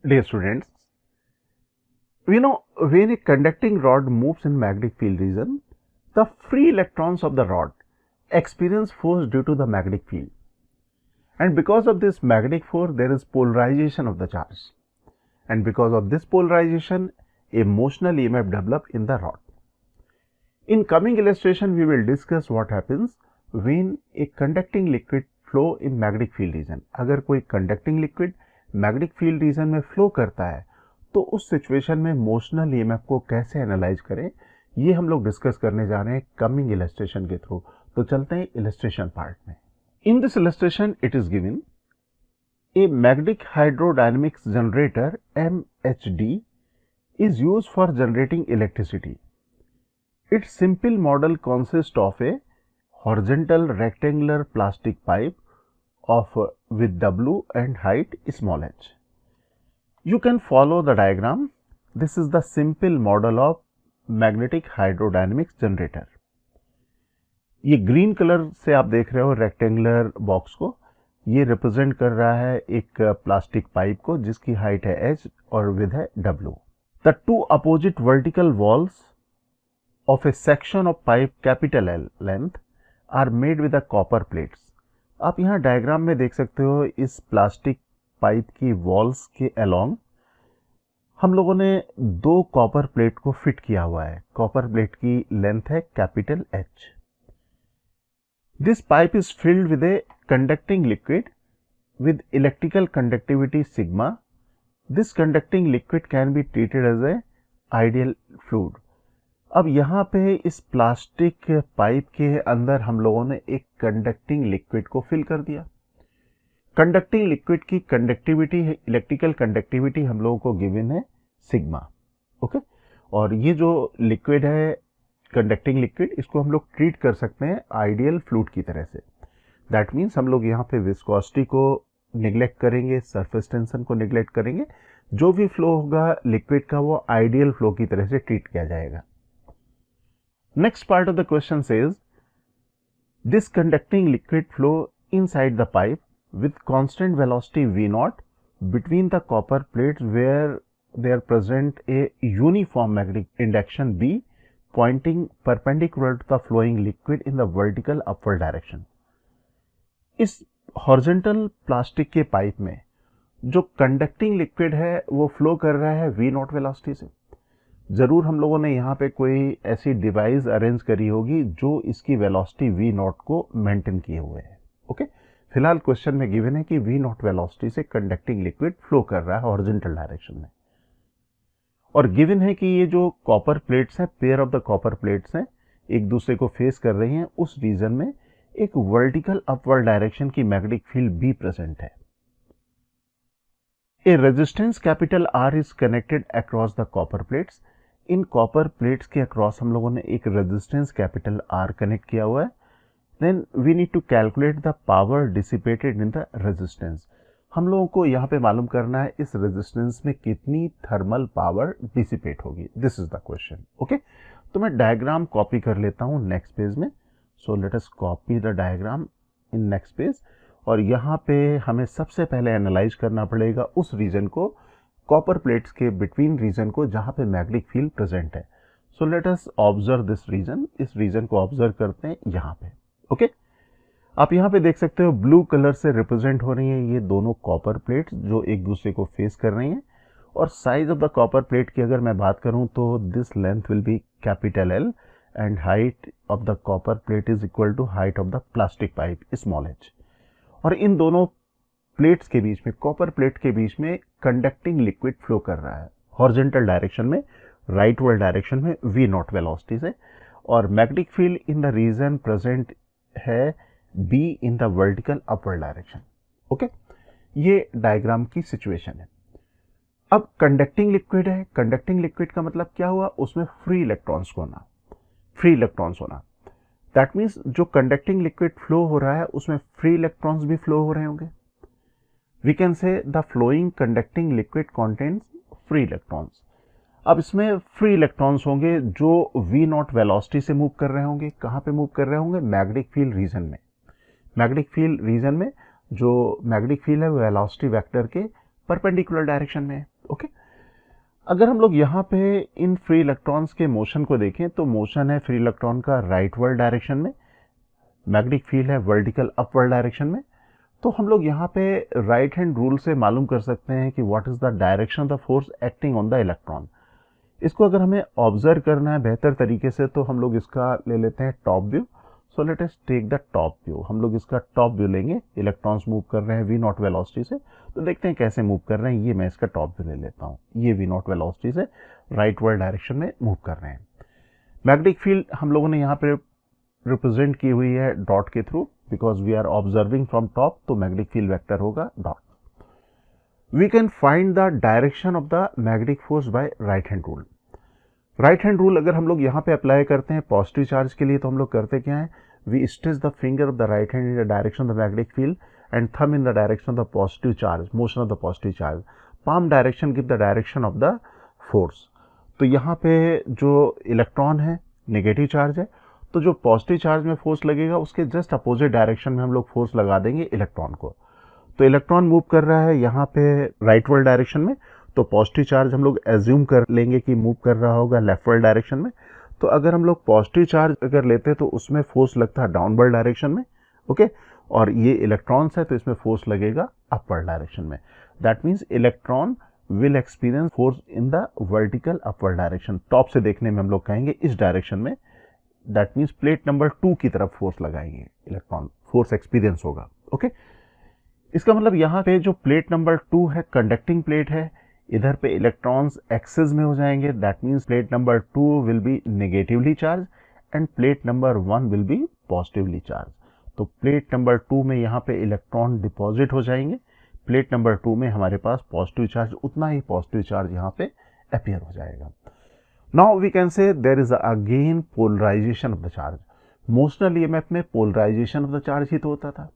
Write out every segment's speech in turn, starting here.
Dear students, when a conducting rod moves in magnetic field region, the free electrons of the rod experience force due to the magnetic field. And because of this magnetic force, there is polarization of the charge. And because of this polarization, a motional EMF develops in the rod. In coming illustration, we will discuss what happens when a conducting liquid flow in magnetic field region. अगर कोई conducting liquid magnetic field region में flow करता है तो उस situation में motional EMF को कैसे एनालाइज करें, ये हम लोग डिस्कस करने जा रहे हैं कमिंग इलस्ट्रेशन के थ्रू। तो चलते हैं इलस्ट्रेशन पार्ट में। In this illustration it is given a magnetic hydrodynamics generator MHD is used for generating electricity. Its simple model consists of a horizontal rectangular plastic pipe with W and height small h. You can follow the diagram. This is the simple model of magnetic hydrodynamics generator. ये green colour से आप देख रहे हो rectangular box को, ये represent कर रहा है एक प्लास्टिक पाइप को जिसकी हाइट है h और विड्थ है W. The two opposite vertical walls of a section of pipe capital L length are made with the copper plates. आप यहाँ डायग्राम में देख सकते हो इस प्लास्टिक पाइप की वॉल्स के अलोंग हम लोगों ने दो कॉपर प्लेट को फिट किया हुआ है। कॉपर प्लेट की लेंथ है capital H. This pipe is filled with a conducting liquid with electrical conductivity sigma. This conducting liquid can be treated as a ideal fluid. अब यहाँ पे इस प्लास्टिक पाइप के अंदर हम लोगों ने एक कंडक्टिंग लिक्विड को फिल कर दिया। कंडक्टिंग लिक्विड की कंडक्टिविटी, इलेक्ट्रिकल कंडक्टिविटी हम लोगों को गिवन है सिग्मा, ओके। और ये जो लिक्विड है कंडक्टिंग लिक्विड, इसको हम लोग ट्रीट कर सकते हैं आइडियल फ्लूइड की तरह से। दैट मीन्स हम लोग यहाँ पे विस्कोसिटी को निगलेक्ट करेंगे, सरफेस टेंशन को निगलेक्ट करेंगे, जो भी फ्लो होगा लिक्विड का वो आइडियल फ्लो की तरह से ट्रीट किया जाएगा। Next part of the question says, this conducting liquid flow inside the pipe with constant velocity V0 between the copper plates where there present a uniform magnetic induction B pointing perpendicular to the flowing liquid in the vertical upward direction. इस horizontal plastic के pipe में जो conducting liquid है वो flow कर रहा है V0 velocity से। जरूर हम लोगों ने यहाँ पे कोई ऐसी डिवाइस अरेंज करी होगी जो इसकी वेलोसिटी V0 को मेंटेन किए हुए है, ओके। फिलहाल क्वेश्चन में गिवन है कि V0 वेलोसिटी से कंडक्टिंग लिक्विड फ्लो कर रहा है हॉरिजॉन्टल डायरेक्शन में, और गिवन है कि ये जो कॉपर प्लेट्स हैं, pair of the copper plates हैं, एक दूसरे को फेस कर रही हैं, उस रीजन में एक वर्टिकल अपवर्ड डायरेक्शन की मैग्नेटिक फील्ड भी प्रेजेंट है। A resistance capital R is connected across the copper plates. इन कॉपर प्लेट्स के अक्रॉस हम लोगों ने एक रेजिस्टेंस कैपिटल R कनेक्ट किया हुआ है। Then we need to calculate the power dissipated in the resistance. हम लोगों को यहाँ पे मालूम करना है इस रेजिस्टेंस में कितनी थर्मल पावर डिसिपेट होगी। This is the question, okay. तो मैं डायग्राम कॉपी कर लेता हूँ नेक्स्ट पेज में। सो let us copy the diagram in next page. और यहाँ पे हमें सबसे पहले एनालाइज करना पड़ेगा उस रीजन को, कॉपर प्लेट्स के बिटवीन रीजन को जहाँ पे मैग्नेटिक फील्ड प्रेजेंट है। So let us observe this region. इस रीजन को ऑब्जर्व करते हैं यहाँ पे, ओके। आप यहाँ पे देख सकते हो ब्लू कलर से रिप्रेजेंट हो रही हैं ये दोनों कॉपर प्लेट्स जो एक दूसरे को फेस कर रही हैं। और size of the copper plate की अगर मैं बात करूँ तो this length will be capital L and height of the copper plate is equal to height of the plastic pipe small h। और इन दोनों प्लेट्स के बीच में, कॉपर प्लेट के बीच में कंडक्टिंग लिक्विड फ्लो कर रहा है हॉरिजॉन्टल डायरेक्शन में, राइटवर्ड डायरेक्शन में V0 वेलोसिटी से। और magnetic field in the region present है B in the vertical upward direction, okay. ये डायग्राम की सिचुएशन है। अब कंडक्टिंग लिक्विड है, कंडक्टिंग लिक्विड का मतलब क्या हुआ, उसमें फ्री इलेक्ट्रॉन्स होना, फ्री इलेक्ट्रॉन्स होना। दैट मीन्स जो कंडक्टिंग लिक्विड फ्लो हो रहा है उसमें फ्री इलेक्ट्रॉन्स भी फ्लो हो रहे होंगे। We can say the flowing conducting liquid contains free electrons. अब इसमें फ्री इलेक्ट्रॉन्स होंगे जो V0 वेलोसिटी से मूव कर रहे होंगे। कहाँ पे मूव कर रहे होंगे, मैग्नेटिक फील्ड रीजन में। मैग्नेटिक फील्ड रीजन में जो मैग्नेटिक फील्ड है वेलोसिटी वेक्टर के परपेंडिकुलर डायरेक्शन में है। ओके, अगर हम लोग यहाँ पे इन फ्री इलेक्ट्रॉन्स के मोशन को देखें तो मोशन है फ्री इलेक्ट्रॉन का राइटवर्ड डायरेक्शन में, मैग्नेटिक फील्ड है वर्टिकल अपवर्ड डायरेक्शन में। तो हम लोग यहाँ पे राइट हैंड रूल से मालूम कर सकते हैं कि what is the direction of the force acting on the electron. इसको अगर हमें ऑब्जर्व करना है बेहतर तरीके से तो हम लोग इसका ले लेते हैं top view. So let us take the top view. हम लोग इसका टॉप व्यू लेंगे, इलेक्ट्रॉन्स मूव कर रहे हैं वी नॉट वेलोसिटी से, तो देखते हैं कैसे मूव कर रहे हैं। ये मैं इसका टॉप व्यू ले लेता हूँ, ये वी नॉट वेलोसिटी से राइटवर्ड डायरेक्शन में मूव कर रहे हैं। मैग्नेटिक फील्ड हम लोगों ने यहाँ पे रिप्रेजेंट की हुई है डॉट के through, because we are observing from top, तो मैग्नेटिक फील्ड वेक्टर होगा dot. We can find the direction of the magnetic force by right hand rule. Right hand rule अगर हम लोग यहाँ पे अप्लाई करते हैं पॉजिटिव चार्ज के लिए, तो हम लोग करते क्या है, we stretch the finger of the right hand in the direction of the magnetic field and thumb in the direction of the positive charge, motion of the positive charge. Palm direction give the direction of the force. तो यहाँ पे जो electron है negative charge है, तो जो positive charge में force लगेगा उसके जस्ट अपोजिट डायरेक्शन में हम लोग फोर्स लगा देंगे इलेक्ट्रॉन को। तो इलेक्ट्रॉन मूव कर रहा है यहाँ पे राइटवर्ड डायरेक्शन में, तो पॉजिटिव चार्ज हम लोग एज्यूम कर लेंगे कि मूव कर रहा होगा लेफ्टवर्ड डायरेक्शन में। तो अगर हम लोग पॉजिटिव चार्ज अगर लेते तो उसमें फोर्स लगता है डाउनवर्ड डायरेक्शन में। ओके, और ये इलेक्ट्रॉन्स है तो इसमें फोर्स लगेगा अपवर्ड डायरेक्शन में। That means electron will experience force in the vertical upward direction. Top से देखने में हम लोग कहेंगे इस डायरेक्शन में, दैट मीन्स प्लेट नंबर 2 की तरफ फोर्स लगाएंगे, इलेक्ट्रॉन फोर्स एक्सपीरियंस होगा। ओके, इसका मतलब यहाँ पे जो प्लेट नंबर 2 है कंडक्टिंग प्लेट है, इधर पे इलेक्ट्रॉन्स एक्सेस में हो जाएंगे, that means plate number 2 will be negatively charge end plate number 1 will be positively charge. तो प्लेट नंबर 2 में यहाँ पे इलेक्ट्रॉन डिपॉजिट हो जाएंगे, प्लेट नंबर 2 में हमारे पास पॉजिटिव चार्ज, उतना ही पॉजिटिव चार्ज यहाँ पे अपीयर हो जाएगा। Now we can say there is again polarisation of the charge. Motional EMF में पोलराइजेशन ऑफ द चार्ज ही तो होता था,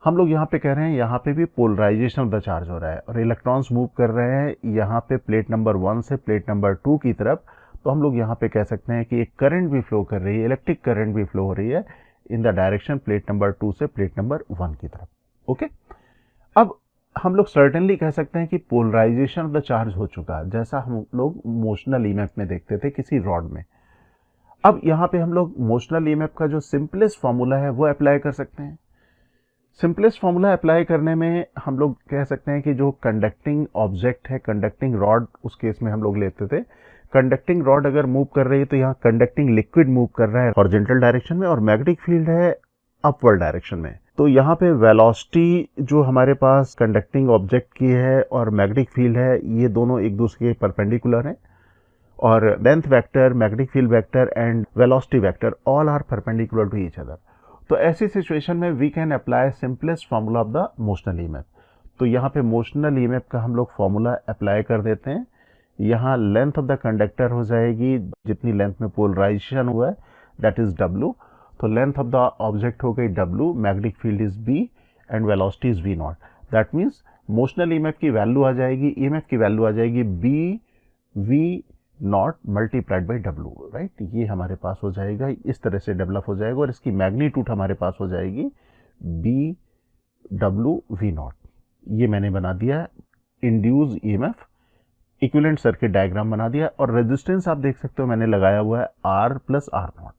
हम लोग यहाँ पे कह रहे हैं यहाँ पे भी पोलराइजेशन ऑफ द चार्ज हो रहा है और इलेक्ट्रॉन्स मूव कर रहे हैं यहाँ पे प्लेट नंबर 1 से प्लेट नंबर 2 की तरफ। तो हम लोग यहाँ पे कह सकते हैं कि एक करंट भी फ्लो कर रही है, इलेक्ट्रिक करंट भी फ्लो हो रही है इन द डायरेक्शन प्लेट नंबर 2 से प्लेट नंबर 1 की तरफ। ओके, अब हम लोग सर्टेनली कह सकते हैं कि पोलराइजेशन ऑफ द चार्ज हो चुका है, जैसा हम लोग मोशनल ईएमएफ में देखते थे किसी रॉड में। अब यहाँ पे हम लोग मोशनल ईएमएफ का जो सिंपलेस्ट फॉर्मूला है वो अप्लाई कर सकते हैं। सिंपलेस्ट फॉर्मूला अप्लाई करने में हम लोग कह सकते हैं कि जो कंडक्टिंग ऑब्जेक्ट है, कंडक्टिंग रॉड, उस केस में हम लोग लेते थे कंडक्टिंग रॉड अगर मूव कर रही है तो यहाँ कंडक्टिंग लिक्विड मूव कर रहा है हॉरिजॉन्टल डायरेक्शन में और मैग्नेटिक फील्ड है अपवर्ड डायरेक्शन में। तो यहाँ पे वेलोसिटी जो हमारे पास कंडक्टिंग ऑब्जेक्ट की है और मैग्नेटिक फील्ड है, ये दोनों एक दूसरे के परपेंडिकुलर हैं और length vector, magnetic field vector and velocity vector all are perpendicular to each other. तो ऐसी सिचुएशन में we can apply simplest formula of the motional EMF. तो यहाँ पे मोशनल ईएमएफ का हम लोग फार्मूला अप्लाई कर देते हैं। यहाँ लेंथ ऑफ द कंडक्टर हो जाएगी, जितनी लेंथ में पोलराइजेशन हुआ है दैट इज W। तो लेंथ ऑफ द ऑब्जेक्ट हो गई W, magnetic field is B and velocity is V0। That means motional EMF की वैल्यू आ जाएगी, ईएमएफ की वैल्यू आ जाएगी BV0 multiplied by W, right. ये हमारे पास हो जाएगा, इस तरह से डेवलप हो जाएगा और इसकी मैग्नीट्यूड हमारे पास हो जाएगी BWV0। ये मैंने बना दिया induce EMF, equivalent circuit diagram बना दिया और रेजिस्टेंस आप देख सकते हो मैंने लगाया हुआ है R प्लस R0।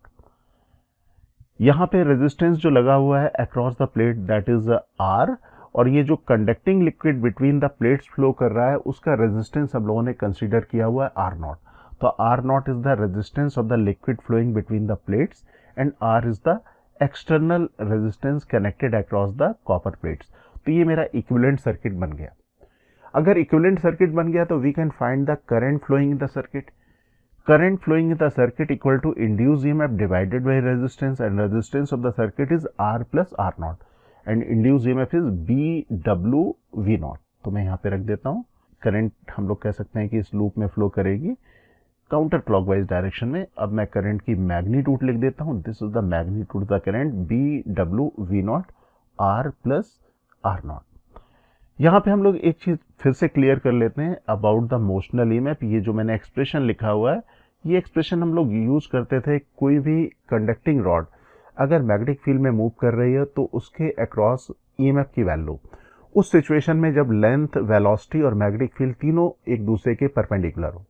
यहाँ पे रेजिस्टेंस जो लगा हुआ है across the plate that is R, और ये जो conducting liquid between the plates flow कर रहा है उसका रेजिस्टेंस हम लोगों ने कंसीडर किया हुआ है R0। तो R0 is the resistance of the liquid flowing between the plates and R is the external resistance connected across the copper plates. तो ये मेरा इक्विवेलेंट सर्किट बन गया। अगर इक्विवेलेंट सर्किट बन गया तो we can find the current flowing in the circuit. Current flowing in the circuit equal to induced EMF divided by resistance, and resistance of the circuit is R plus R0 and induced EMF is BWV0। तो मैं यहाँ पे रख देता हूँ, current हम लोग कह सकते हैं कि इस लूप में फ्लो करेगी काउंटर क्लॉकवाइज डायरेक्शन में। अब मैं करंट की मैग्नीट्यूड लिख देता हूँ, this is the magnitude of the current BWV0 R plus R0। यहाँ पे हम लोग एक चीज फिर से क्लियर कर लेते हैं अबाउट द मोशनल ईएमएफ। ये जो मैंने एक्सप्रेशन लिखा हुआ है, ये एक्सप्रेशन हम लोग यूज करते थे कोई भी कंडक्टिंग रॉड अगर मैग्नेटिक फील्ड में मूव कर रही है तो उसके अक्रॉस ईएमएफ की वैल्यू, उस सिचुएशन में जब लेंथ, वेलोसिटी और मैग्नेटिक फील्ड तीनों एक दूसरे के परपेंडिकुलर हो।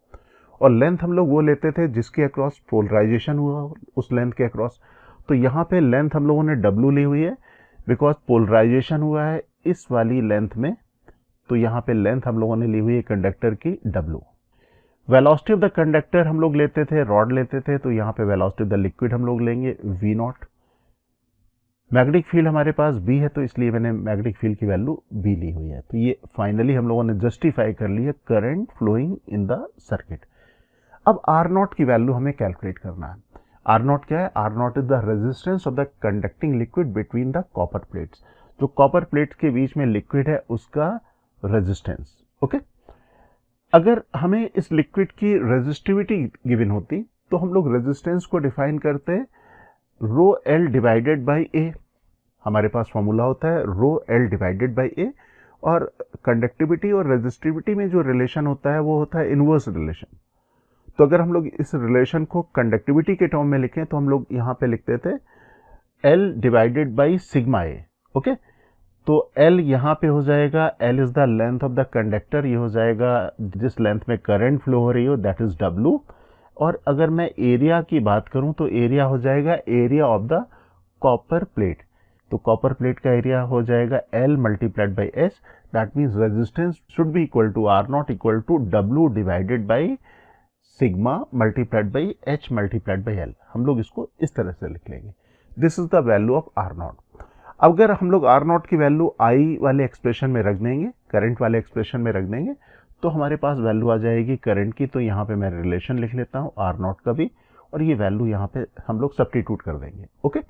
और लेंथ हम लोग वो लेते थे जिसके अक्रॉस पोलराइजेशन हुआ उस लेंथ के अक्रॉस। तो यहाँ पे लेंथ हम लोगों ने W ली हुई है बिकॉज पोलराइजेशन हुआ है इस वाली लेंथ में, तो यहाँ पे लेंथ हम लोगों ने ली हुई है कंडक्टर की W। Velocity of the conductor हम लोग लेते थे, रॉड लेते थे, तो यहाँ पे वेलोसिटी ऑफ द लिक्विड हम लोग लेंगे V0। मैग्नेटिक फील्ड हमारे पास B है, तो इसलिए मैंने मैग्नेटिक फील्ड की वैल्यू B ली हुई है। तो ये फाइनली हम लोगों ने जस्टिफाई कर लिया current flowing in the circuit. अब R0 की वैल्यू हमें कैलकुलेट करना है। R0 क्या है? R0 is the resistance of the conducting liquid between the copper plates. जो कॉपर प्लेट्स के बीच में लिक्विड है उसका रेजिस्टेंस। ओके, अगर हमें इस लिक्विड की रेजिस्टिविटी गिवन होती तो हम लोग रेजिस्टेंस को डिफाइन करते रो एल डिवाइडेड बाई ए। हमारे पास फॉर्मूला होता है रो एल डिवाइडेड बाई ए, और कंडक्टिविटी और रेजिस्टिविटी में जो रिलेशन होता है वो होता है इनवर्स रिलेशन। तो अगर हम लोग इस रिलेशन को कंडक्टिविटी के टर्म में लिखें तो हम लोग यहाँ पे लिखते थे L divided by sigma A. Okay, तो L यहाँ पे हो जाएगा, L is the length of the conductor, ये हो जाएगा जिस लेंथ में करंट फ्लो हो रही हो, दैट इज W। और अगर मैं एरिया की बात करूं तो एरिया हो जाएगा area of the copper plate. तो कॉपर प्लेट का एरिया हो जाएगा L multiplied by H। That means resistance should be equal to R0 equal to W divided by sigma multiplied by H multiplied by L। हम लोग इसको इस तरह से लिख लेंगे। This is the value of R0। अगर हम लोग R0 की वैल्यू I वाले एक्सप्रेशन में रख देंगे, करंट वाले एक्सप्रेशन में रख देंगे, तो हमारे पास वैल्यू आ जाएगी करंट की। तो यहाँ पे मैं रिलेशन लिख लेता हूँ R0 का भी, और ये वैल्यू यहाँ पे हम लोग सब्स्टिट्यूट कर देंगे। Okay,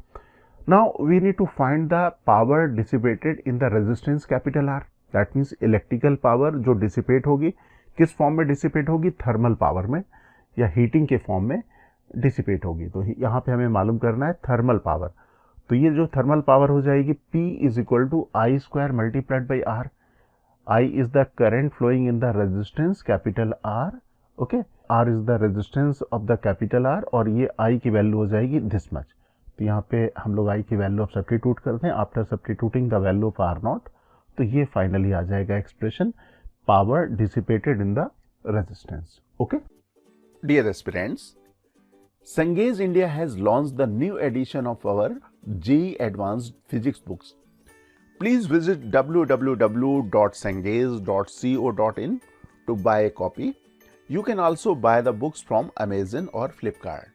now we need to find the power dissipated in the resistance capital R। That means electrical power जो डिसिपेट होगी, किस फॉर्म में डिसिपेट होगी? थर्मल पावर में या हीटिंग के फॉर्म में डिसिपेट होगी। तो यहाँ पे हमें मालूम करना है थर्मल पावर। तो ये जो थर्मल पावर हो जाएगी P is equal to I square multiplied by R। I is the current flowing in the resistance capital R। Okay, R is the resistance of the capital R, और ये I की value हो जाएगी this much. तो यहाँ पे हम लोग I की वैल्यू अब सब्स्टिट्यूट करते हैं after substituting the value of R0। तो ये फाइनली आ जाएगा expression power dissipated in the resistance. Okay, dear aspirants, Sanghai's India has launched the new edition of our JEE Advanced Physics books. Please visit www.sanghais.co.in to buy a copy. You can also buy the books from Amazon or Flipkart.